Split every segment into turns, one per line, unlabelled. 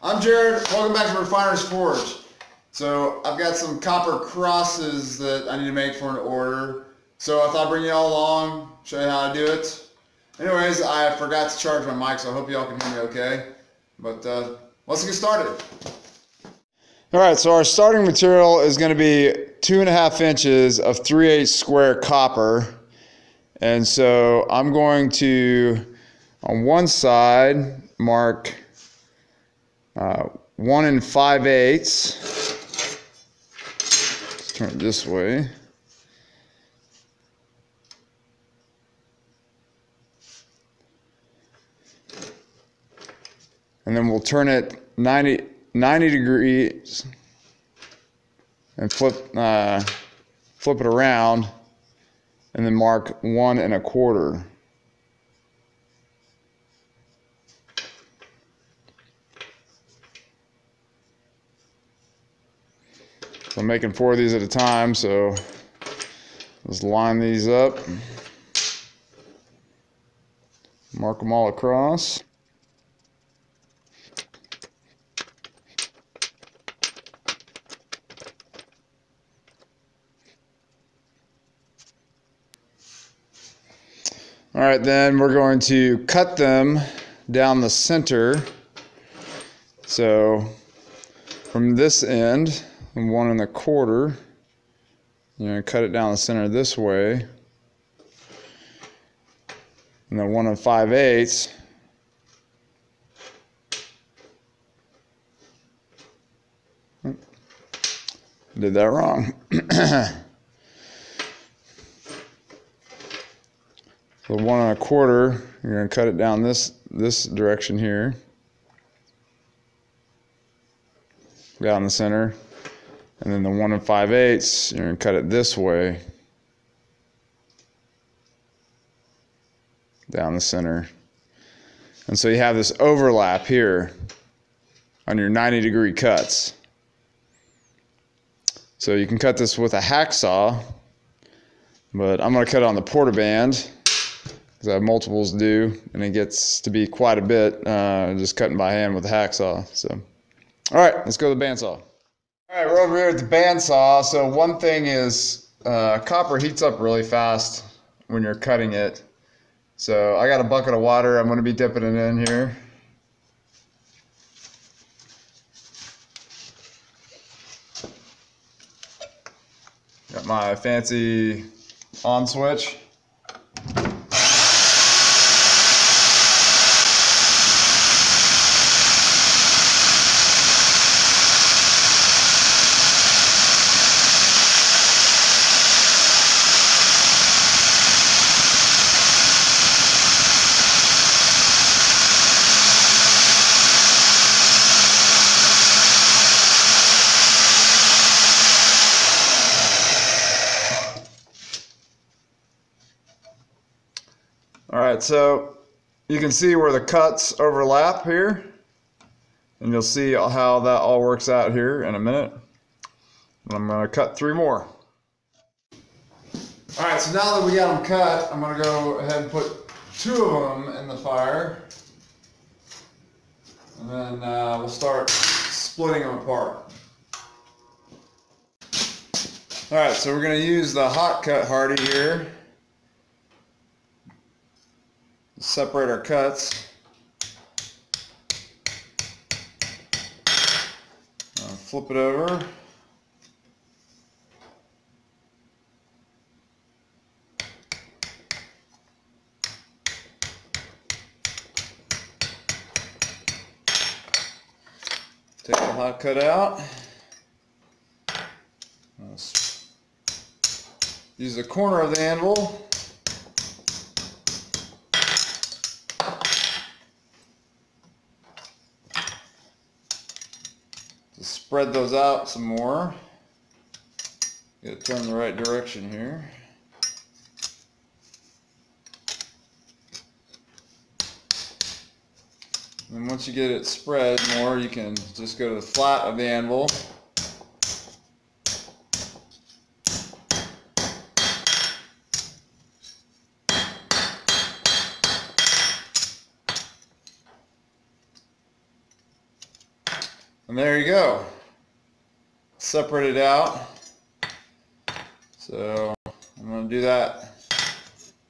I'm Jared, welcome back to Refiner's Forge. So I've got some copper crosses that I need to make for an order. So I thought I'd bring you all along, show you how to do it. Anyways, I forgot to charge my mic, so I hope y'all can hear me okay. But let's get started. Alright, so our starting material is going to be 2.5 inches of 3/8 square copper. And so I'm going to, on one side, mark 1 5/8. Let's turn it this way. And then we'll turn it 90 degrees and flip it around, and then mark 1 1/4. I'm making 4 of these at a time, so let's line these up, mark them all across. All right, then we're going to cut them down the center. So from this end, 1 1/4, you're going to cut it down the center this way. And then 1 5/8. Did that wrong. So 1 1/4, you're going to cut it down this direction here. Down the center. And then the 1 5/8, you're going to cut it this way. Down the center. And so you have this overlap here on your 90-degree cuts. So you can cut this with a hacksaw, but I'm going to cut it on the portaband because I have multiples to do, and it gets to be quite a bit just cutting by hand with a hacksaw. So, all right, let's go to the bandsaw. All right, we're over here at the bandsaw. So one thing is copper heats up really fast when you're cutting it. So I got a bucket of water. I'm going to be dipping it in here. Got my fancy on switch. Alright, so you can see where the cuts overlap here, and you'll see how that all works out here in a minute. And I'm going to cut 3 more. Alright, so now that we got them cut, I'm going to go ahead and put 2 of them in the fire, and then we'll start splitting them apart. Alright, so we're going to use the hot cut hardy here. Separate our cuts. Flip it over. Take the hot cut out. Use the corner of the anvil. Spread those out some more. Get it turned the right direction here. And once you get it spread more, you can just go to the flat of the anvil. And there you go. Separate it out. So I'm going to do that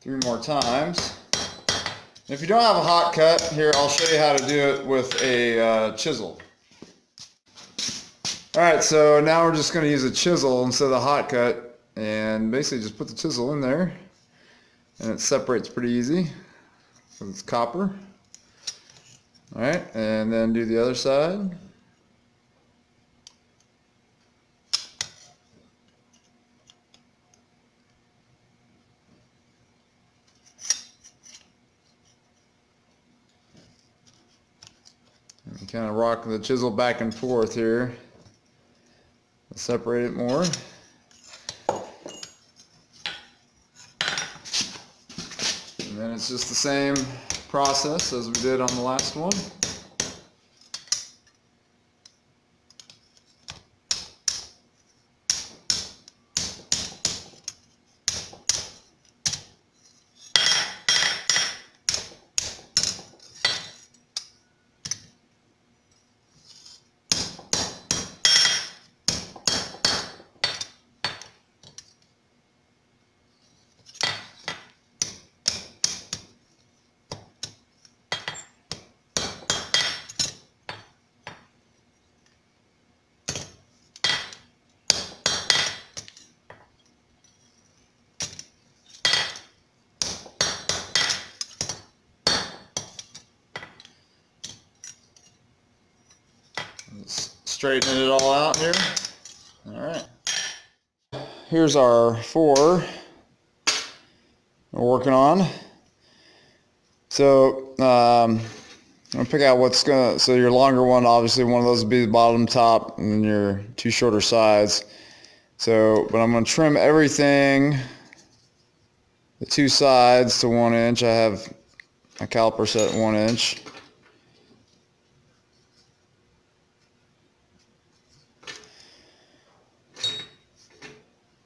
3 more times. If you don't have a hot cut, here I'll show you how to do it with a chisel. Alright, so now we're just going to use a chisel instead of the hot cut, and basically just put the chisel in there and it separates pretty easy because it's copper. Alright, and then do the other side. And kind of rock the chisel back and forth here. Separate it more. And then it's just the same process as we did on the last one. Straighten it all out here. Alright. Here's our 4 we're working on. So I'm gonna pick out what's gonna, so your longer one, obviously one of those would be the bottom, top, and then your 2 shorter sides. So, but I'm gonna trim everything, the 2 sides to 1 inch. I have my caliper set at 1 inch.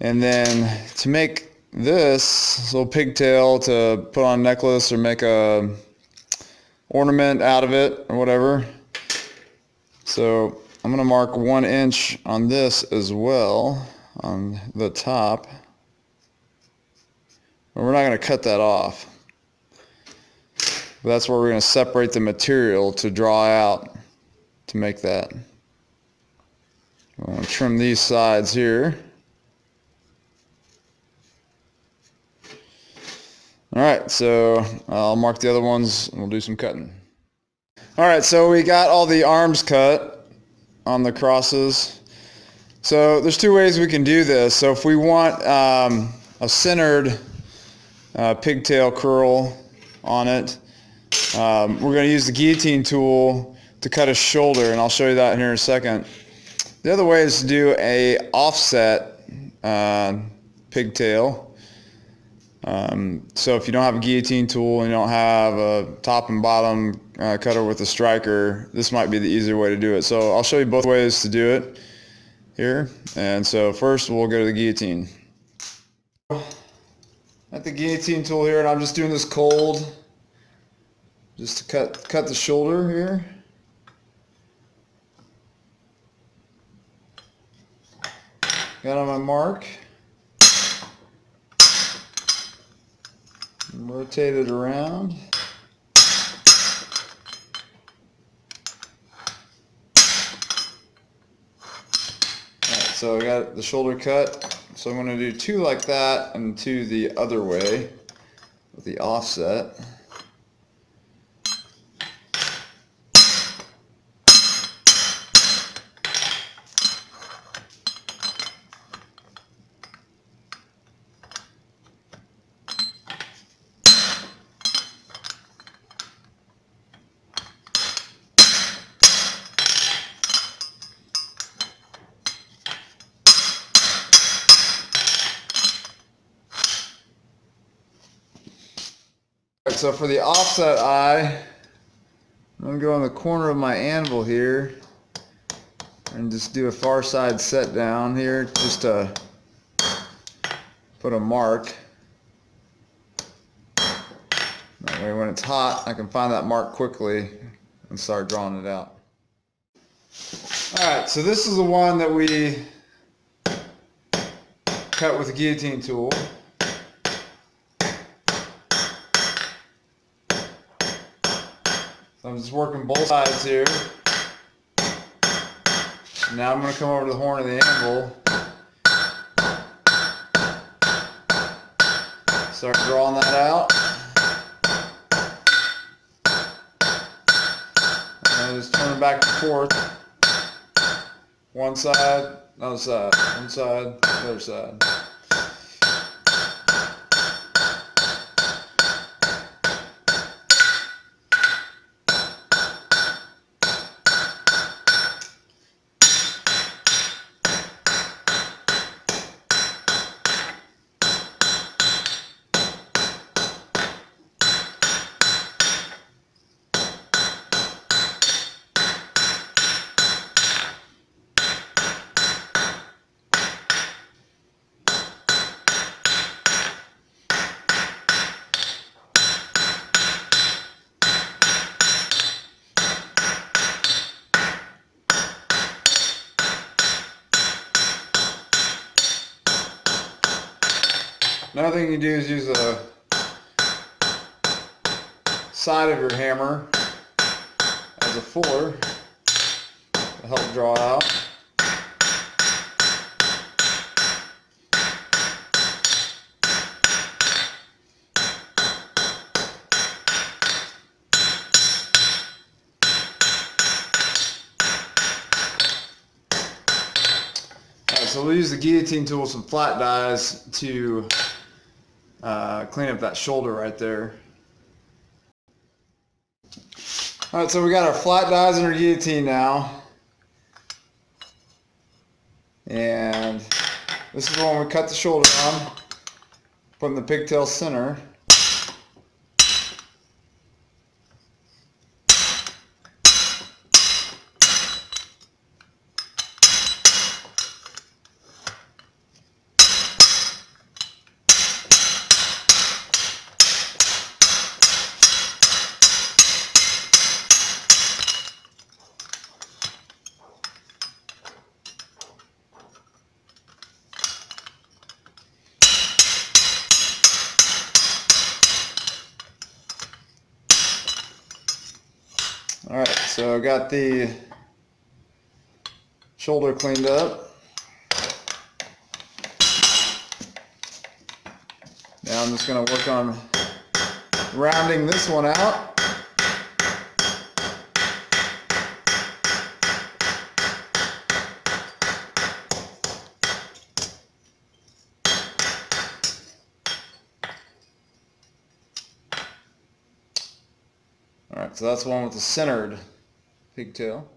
And then to make this little pigtail to put on a necklace or make a ornament out of it or whatever. So I'm going to mark 1 inch on this as well on the top. But we're not going to cut that off. But that's where we're going to separate the material to draw out to make that. I'm going to trim these sides here. Alright, so I'll mark the other ones and we'll do some cutting. Alright, so we got all the arms cut on the crosses. So there's 2 ways we can do this. So if we want a centered pigtail curl on it, we're going to use the guillotine tool to cut a shoulder, and I'll show you that here in a second. The other way is to do a offset pigtail. So if you don't have a guillotine tool and you don't have a top and bottom cutter with a striker, this might be the easier way to do it. So I'll show you both ways to do it here. And so first we'll go to the guillotine. At the guillotine tool here, and I'm just doing this cold, just to cut the shoulder here. Got on my mark. Rotate it around. Alright, so I got the shoulder cut. So I'm going to do 2 like that and 2 the other way with the offset. So for the offset eye, I'm going to go on the corner of my anvil here and just do a far side set down here just to put a mark. That way when it's hot I can find that mark quickly and start drawing it out. Alright, so this is the one that we cut with the guillotine tool. So I'm just working both sides here. Now I'm going to come over to the horn of the anvil. Start drawing that out. And just turn it back and forth. One side, another side, one side, other side. Another thing you do is use the side of your hammer as a fuller to help draw out. Alright, so we'll use the guillotine tool, some flat dies to clean up that shoulder right there. Alright, so we got our flat dies and our guillotine now. And this is the one we cut the shoulder on, putting the pigtail center. Alright, so I got the shoulder cleaned up. Now I'm just going to work on rounding this one out. Alright, so that's the one with the centered pigtail.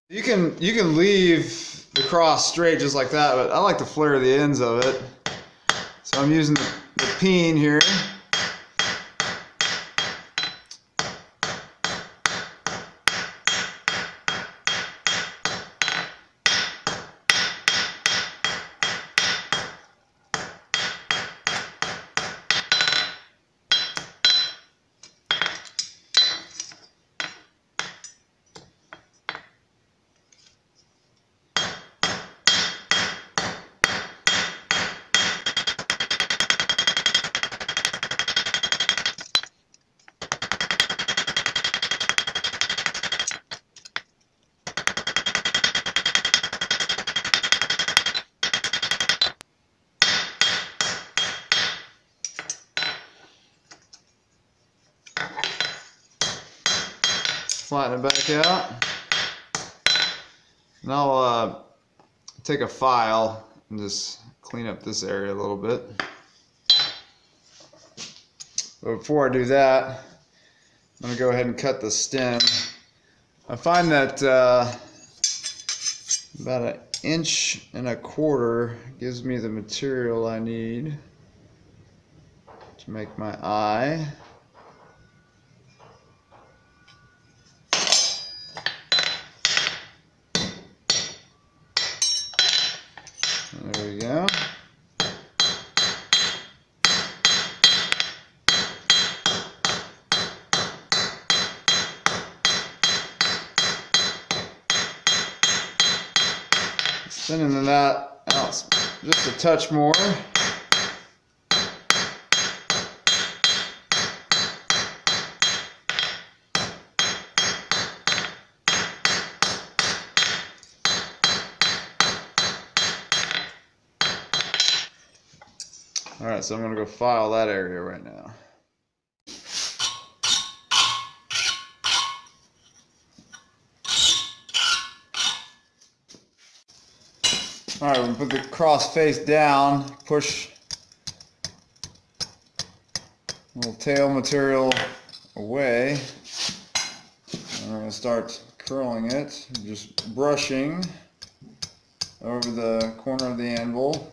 You can leave the cross straight just like that, but I like to flare the ends of it. So I'm using the peen here. Flatten it back out. And I'll take a file and just clean up this area a little bit. But before I do that, I'm going to go ahead and cut the stem. I find that about 1.25 inches gives me the material I need to make my eye. There we go. Thinning that out just a touch more. Alright, so I'm going to go file that area right now. Alright, we're going to put the cross face down, push a little tail material away, and we're going to start curling it, just brushing over the corner of the anvil.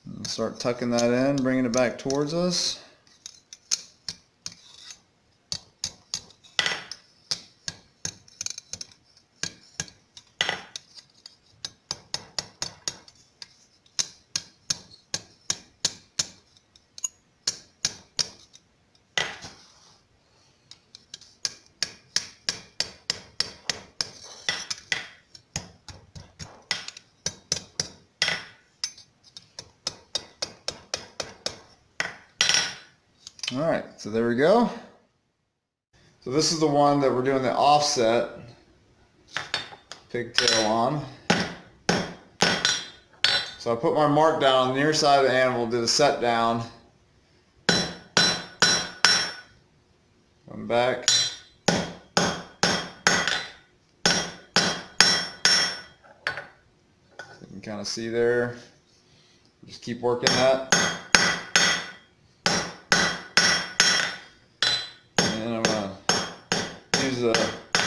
And start tucking that in, bringing it back towards us. Alright, so there we go. So this is the one that we're doing the offset pigtail on. So I put my mark down on the near side of the anvil, did a set down. Come back. You can kind of see there. Just keep working that. The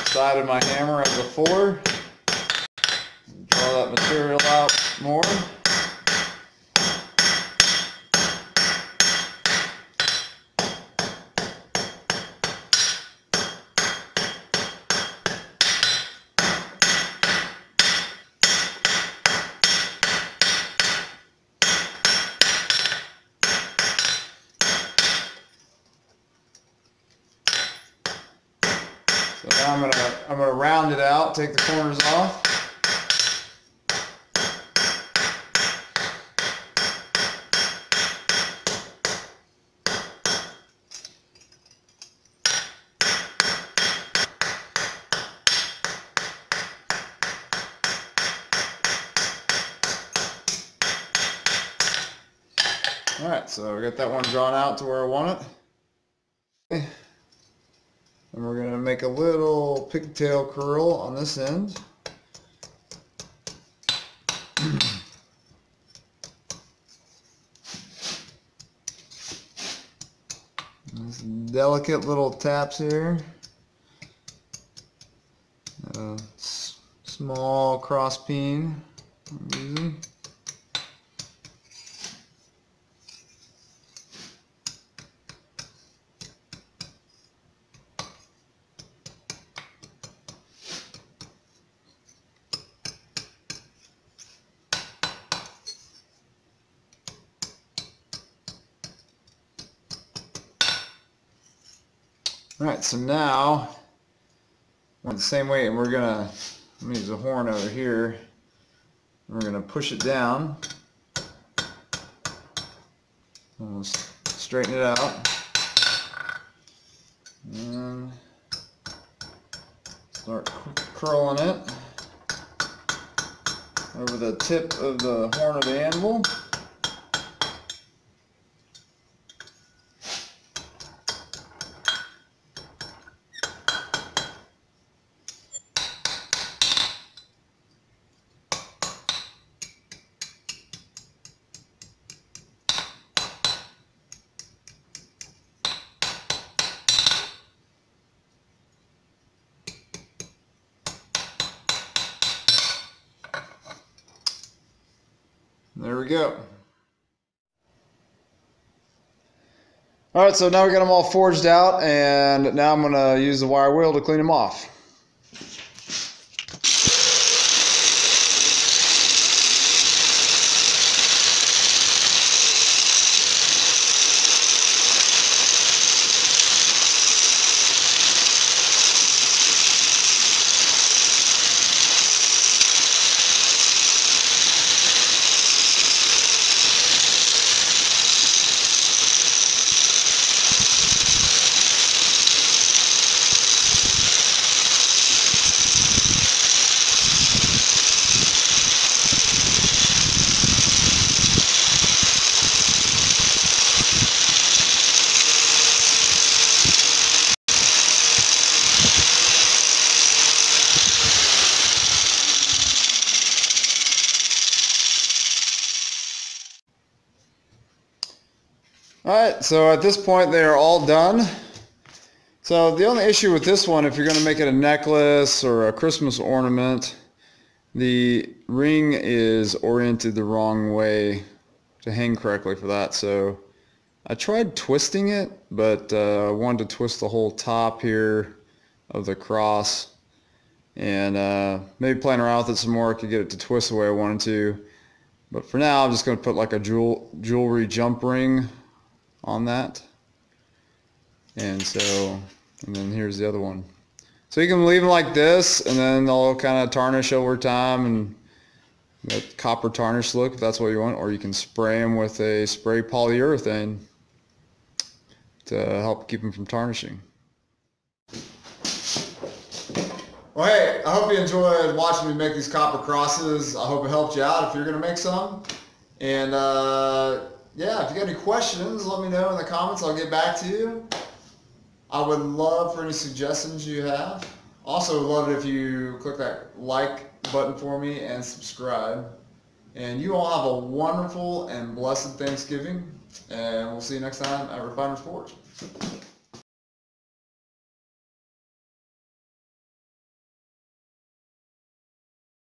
side of my hammer as before. Draw that material out more. So now I'm gonna round it out, take the corners off. All right, so we got that one drawn out to where I want it. Okay. And we're going to make a little pigtail curl on this end. These delicate little taps here. Small cross peen I'm using. Alright, so now we're the same way, and we're gonna use a horn over here. We're gonna push it down. And we'll straighten it out. And start curling it over the tip of the horn of the anvil. There we go. Alright, so now we got them all forged out, and now I'm going to use the wire wheel to clean them off. Alright, so at this point they are all done. So the only issue with this one, if you're going to make it a necklace or a Christmas ornament, the ring is oriented the wrong way to hang correctly for that. So I tried twisting it, but I wanted to twist the whole top here of the cross, and maybe playing around with it some more I could get it to twist the way I wanted to. But for now I'm just going to put like a jewelry jump ring on that. And then here's the other one. So you can leave them like this, and then they'll kind of tarnish over time and that copper tarnish look if that's what you want, or you can spray them with a spray polyurethane to help keep them from tarnishing. Well, hey, I hope you enjoyed watching me make these copper crosses. I hope it helped you out if you're going to make some. And yeah, if you got any questions, let me know in the comments. I'll get back to you. I would love for any suggestions you have. Also would love it if you click that like button for me and subscribe. And you all have a wonderful and blessed Thanksgiving. And we'll see you next time at Refiner's Forge.